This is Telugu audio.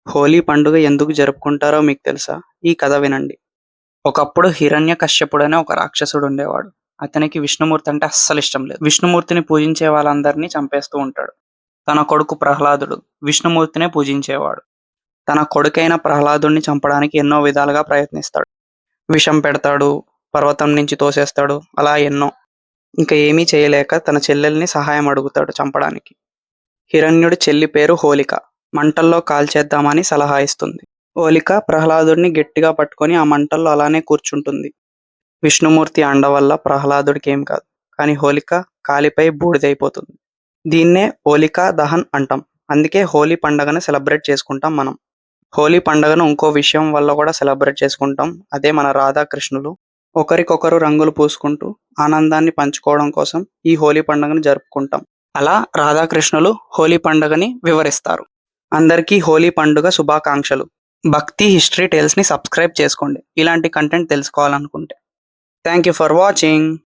హోలీ పండుగ ఎందుకు జరుపుకుంటారో మీకు తెలుసా? ఈ కథ వినండి. ఒకప్పుడు హిరణ్యకశ్యపుడనే ఒక రాక్షసుడు ఉండేవాడు. అతనికి విష్ణుమూర్తి అంటే అస్సలిష్టం లేదు. విష్ణుమూర్తిని పూజించే వాళ్ళందరినీ చంపేస్తూ ఉంటాడు. తన కొడుకు ప్రహ్లాదుడు విష్ణుమూర్తినే పూజించేవాడు. తన కొడుకైన ప్రహ్లాదుడిని చంపడానికి ఎన్నో విధాలుగా ప్రయత్నిస్తాడు. విషం పెడతాడు, పర్వతం నుంచి తోసేస్తాడు, అలా ఎన్నో. ఇంకా ఏమీ చేయలేక తన చెల్లెల్ని సహాయం అడుగుతాడు చంపడానికి. హిరణ్యుడి చెల్లి పేరు హోలిక. మంటల్లో కాల్చేద్దామని సలహా ఇస్తుంది. హోలిక ప్రహ్లాదుడిని గట్టిగా పట్టుకొని ఆ మంటల్లో అలానే కూర్చుంటుంది. విష్ణుమూర్తి అండ వల్ల ప్రహ్లాదుడికేం కాదు. కానీ హోలిక కాలిపై బూడిదైపోతుంది. దీన్నే హోలికా దహన్ అంటాం. అందుకే హోలీ పండగను సెలబ్రేట్ చేసుకుంటాం మనం. హోలీ పండగను ఇంకో విషయం వల్ల కూడా సెలబ్రేట్ చేసుకుంటాం. అదే మన రాధాకృష్ణులు ఒకరికొకరు రంగులు పూసుకుంటూ ఆనందాన్ని పంచుకోవడం కోసం ఈ హోలీ పండుగను జరుపుకుంటాం. అలా రాధాకృష్ణులు హోలీ పండుగని వివరిస్తారు. అందరికీ హోలీ పండుగ శుభాకాంక్షలు. భక్తి హిస్టరీ టేల్స్ని సబ్స్క్రైబ్ చేసుకోండి ఇలాంటి కంటెంట్ తెలుసుకోవాలనుకుంటే. Thank you for watching.